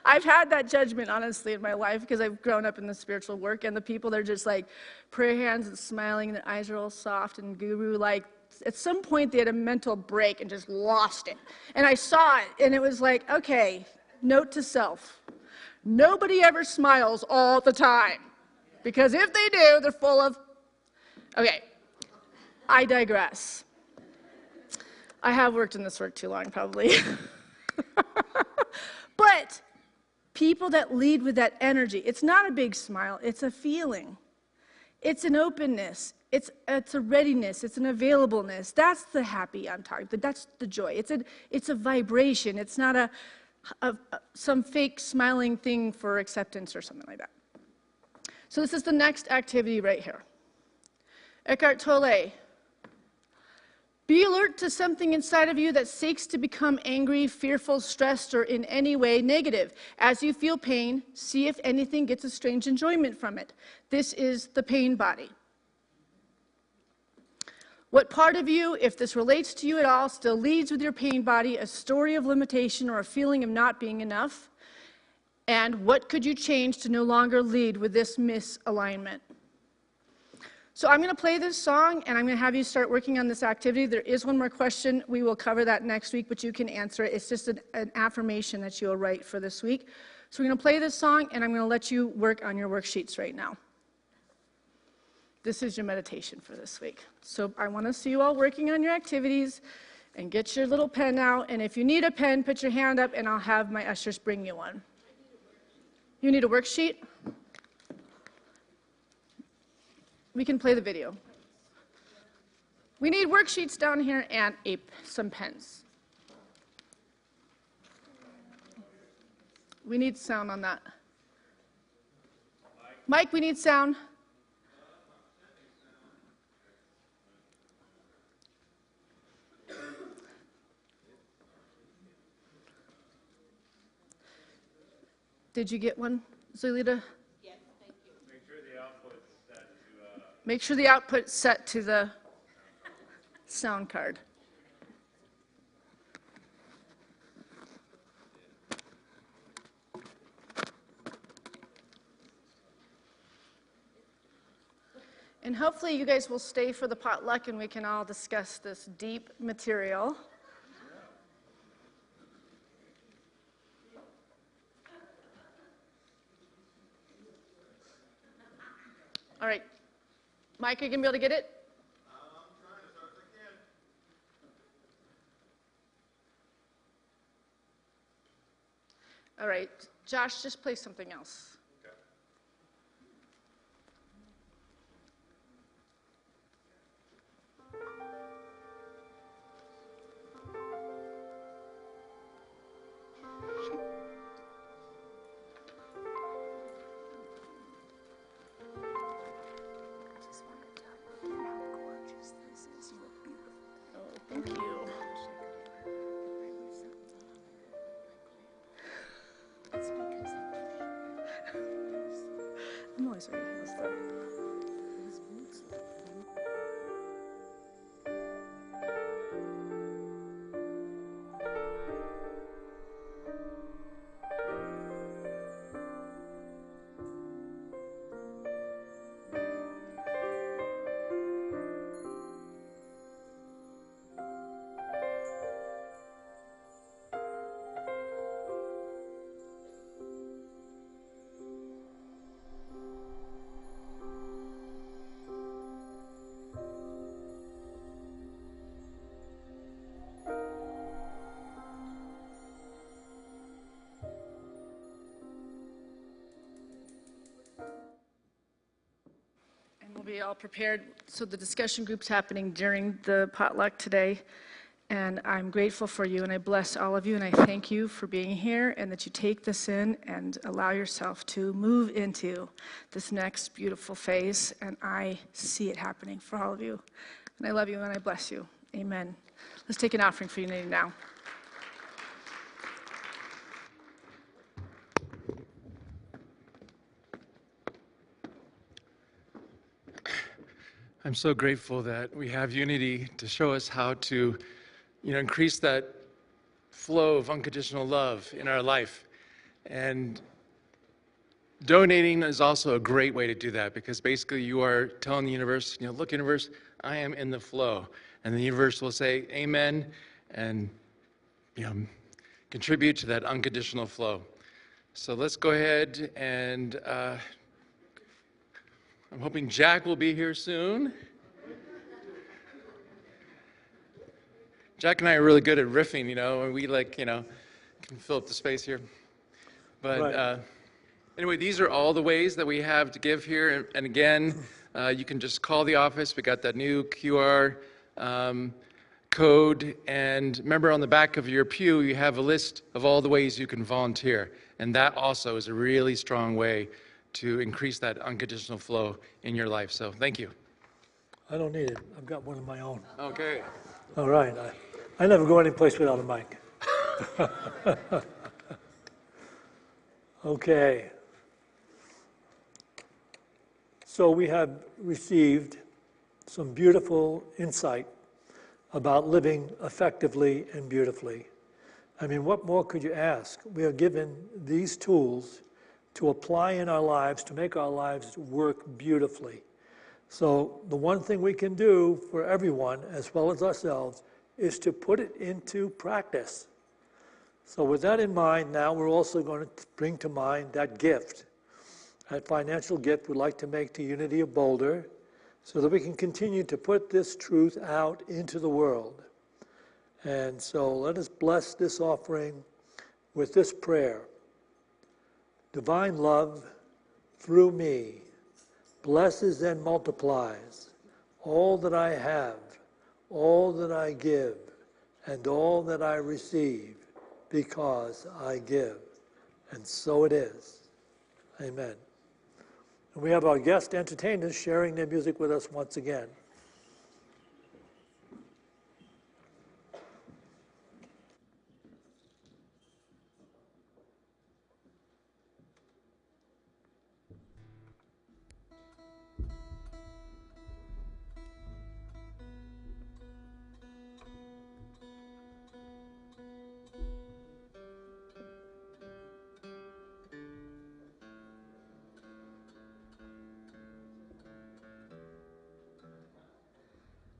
I've had that judgment, honestly, in my life, because I've grown up in the spiritual work, and the people, they're just like prayer hands and smiling, and their eyes are all soft and guru-like. At some point, they had a mental break and just lost it. And I saw it, and it was like, okay, note to self. Nobody ever smiles all the time, because if they do, they're full of... Okay, I digress. I have worked in this work too long, probably. But people that lead with that energy, it's not a big smile, it's a feeling. It's an openness, it's a readiness, it's an availableness. That's the happy I'm talking about, that's the joy. It's a vibration, it's not some fake smiling thing for acceptance or something like that. So this is the next activity right here. Eckhart Tolle. Be alert to something inside of you that seeks to become angry, fearful, stressed, or in any way negative. As you feel pain, see if anything gets a strange enjoyment from it. This is the pain body. What part of you, if this relates to you at all, still leads with your pain body, a story of limitation or a feeling of not being enough? And what could you change to no longer lead with this misalignment? So I'm going to play this song, and I'm going to have you start working on this activity. There is one more question. We will cover that next week, but you can answer it. It's just an affirmation that you'll write for this week. So we're going to play this song, and I'm going to let you work on your worksheets right now. This is your meditation for this week. So I want to see you all working on your activities, and get your little pen out. And if you need a pen, put your hand up, and I'll have my ushers bring you one. You need a worksheet? We can play the video. We need worksheets down here and some pens. We need sound on that. Mike, we need sound. Did you get one, Zulita? Yes, thank you. Make sure the output's set to, Make sure the output's set to the sound card. And hopefully you guys will stay for the potluck and we can all discuss this deep material. All right. Mike, are you going to be able to get it? I'm trying as hard as I can. All right. Josh, just play something else. Thank you. I'm always wearing heels though. We'll be all prepared. So the discussion group's happening during the potluck today. And I'm grateful for you, and I bless all of you, and I thank you for being here, and that you take this in and allow yourself to move into this next beautiful phase. And I see it happening for all of you. And I love you, and I bless you. Amen. Let's take an offering for unity now. I'm so grateful that we have unity to show us how to, increase that flow of unconditional love in our life. And donating is also a great way to do that, because basically you are telling the universe, look, universe, I am in the flow. And the universe will say amen and, contribute to that unconditional flow. So let's go ahead and I'm hoping Jack will be here soon. Jack and I are really good at riffing, and we can fill up the space here. But Right. Anyway, these are all the ways that we have to give here. And again, you can just call the office. We got that new QR code. And remember, on the back of your pew, you have a list of all the ways you can volunteer. And that also is a really strong way to increase that unconditional flow in your life. So thank you. I don't need it. I've got one of my own. Okay. All right. I never go anyplace without a mic. Okay. So we have received some beautiful insight about living effectively and beautifully. I mean, what more could you ask? We are given these tools to apply in our lives to make our lives work beautifully. So the one thing we can do for everyone, as well as ourselves, is to put it into practice. So with that in mind, now we're also going to bring to mind that gift, that financial gift we'd like to make to Unity of Boulder, so that we can continue to put this truth out into the world. And so let us bless this offering with this prayer. Divine love, through me, blesses and multiplies all that I have, all that I give, and all that I receive, because I give. And so it is. Amen. And we have our guest entertainers sharing their music with us once again.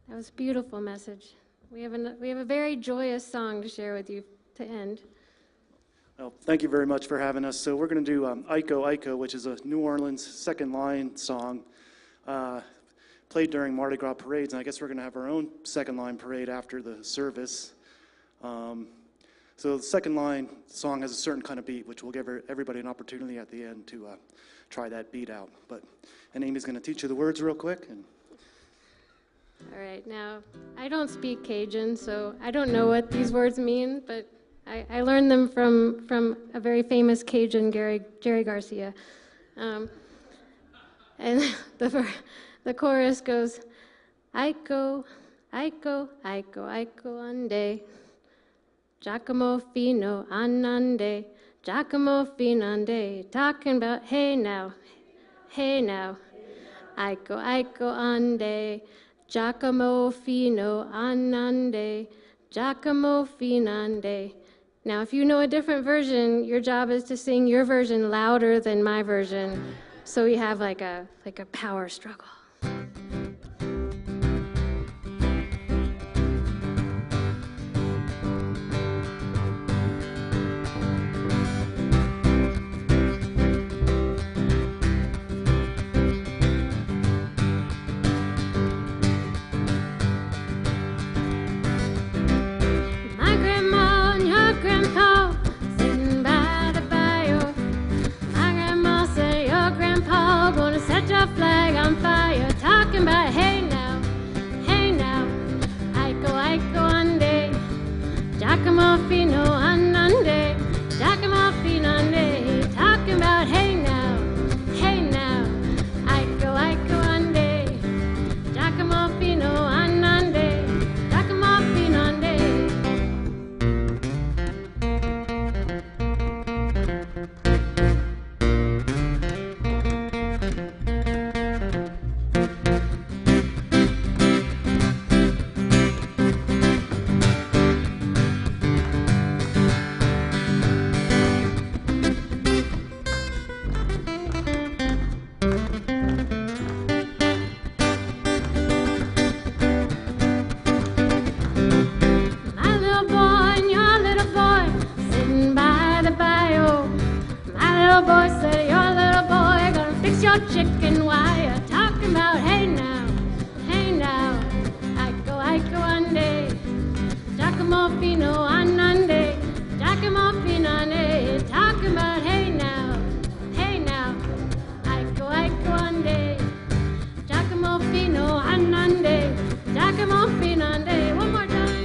That was a beautiful message. We have a very joyous song to share with you to end. Well, thank you very much for having us. So we're going to do Iko Iko, which is a New Orleans second line song played during Mardi Gras parades. And I guess we're going to have our own second line parade after the service. So the second line song has a certain kind of beat, which will give everybody an opportunity at the end to try that beat out. And Amy's going to teach you the words real quick. All right, now, I don't speak Cajun, so I don't know what these words mean, but I learned them from a very famous Cajun, Jerry Garcia. And the chorus goes, Iko, Iko, Iko, Iko ande, Giacomo fino anande, Giacomo finande, talking about hey now, Iko, Iko ande, Giacomo fino anande, Giacomo finande. Now, if you know a different version, your job is to sing your version louder than my version, so we have like a power struggle. Flag on fire, talking about hey now, Iko, Iko ande, Giacomo fino anande, Giacomo finande, talking about hey now, Iko, Iko ande, Giacomo fino anande, Giacomo finande. Chicken wire, talking about hey now, Iko, Iko ande, Giacomo fino anande, Giacomo finande, talking about hey now, Iko, Iko ande, Giacomo fino anande, Giacomo finande. One more time.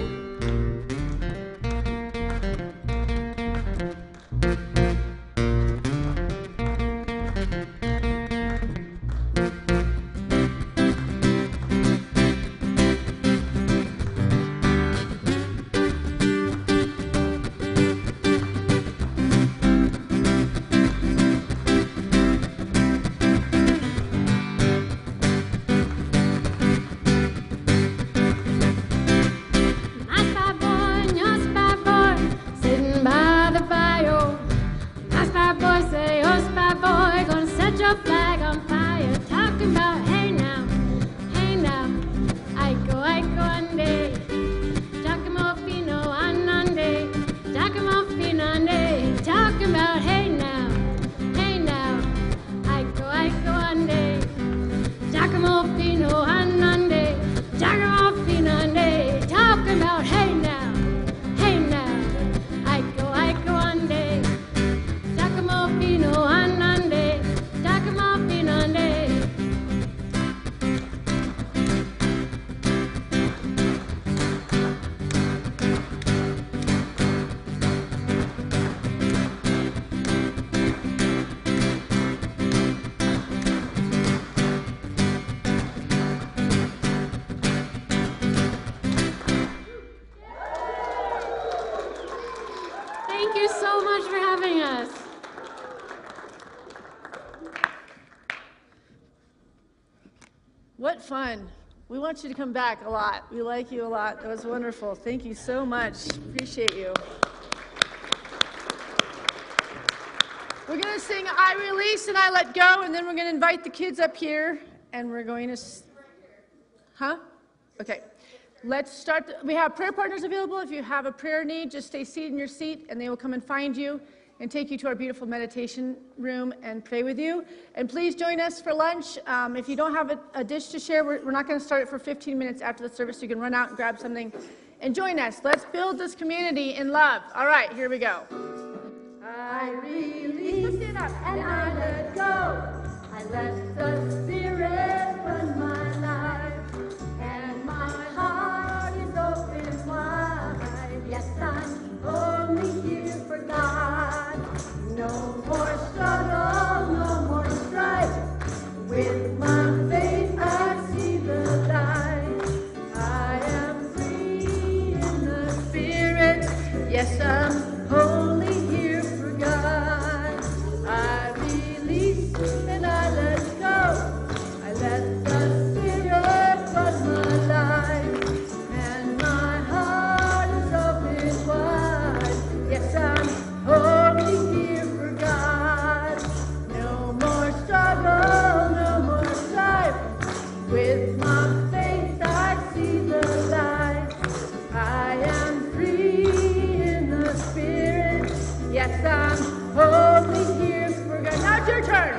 Flag on fire, talking about hey now, Iko, Iko ande, Giacomo fino anande, Giacomo finande, talking about hey now, Iko, Iko ande, Giacomo fino anande, Giacomo finande, talking about hey now, Iko, Iko ande, Giacomo fino anande, Giacomo What fun. We want you to come back a lot. We like you a lot. That was wonderful. Thank you so much. Appreciate you. We're going to sing I Release and I Let Go, and then we're going to invite the kids up here, and we're going to... Huh? Okay. Let's start. We have prayer partners available. If you have a prayer need, just stay seated in your seat, and they will come and find you and take you to our beautiful meditation room and pray with you. And please join us for lunch. If you don't have a dish to share, we're not going to start it for 15 minutes after the service. You can run out and grab something and join us. Let's build this community in love. All right, here we go. I release and I let go. I let the Spirit run my life, and my heart is open wide. Yes, I'm only here for God. No more struggle, no more strife. With my faith I see the light. I am free in the Spirit. Yes, I'm only here for God. I release and I let go. I let the Spirit run my life, and my heart is open wide. Yes, I'm only here for God. No more struggle, no more strife. With my faith I see the light. I am free in the Spirit. Yes, I'm only here for God. Now it's your turn.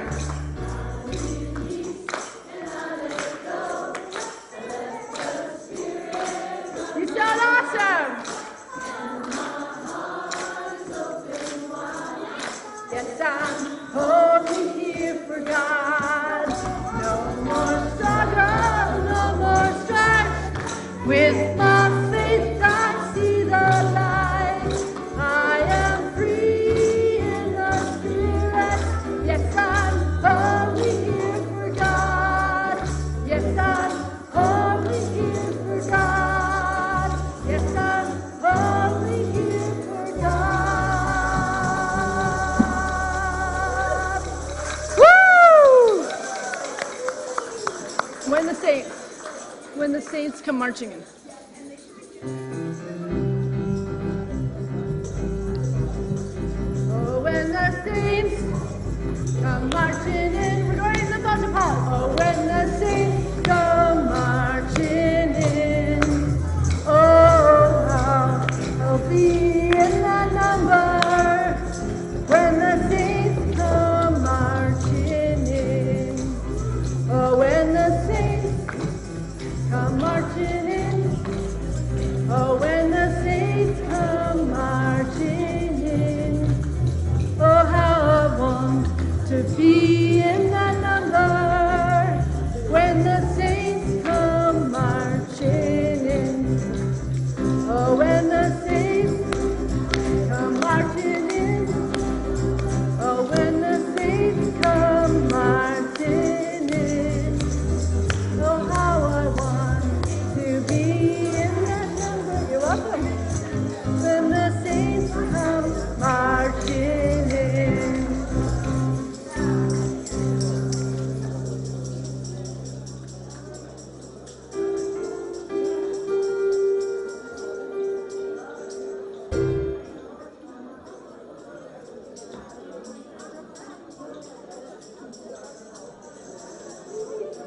You sound awesome. Yes, I'm only here for God. No more struggle, no more strife. With my faith I see the light. I am free in the Spirit. Yes, I'm only here for God. Yes, I'm only here for God. Yes, I'm only here for God. Woo! When the saints come marching in. Oh, when the saints come marching in, we're going to the altar pause. Oh, when the saints come marching in, oh, how I'll be in that number. When the saints come marching in, oh, when the saints come marching in, oh, when the saints come marching in, oh, how I want to be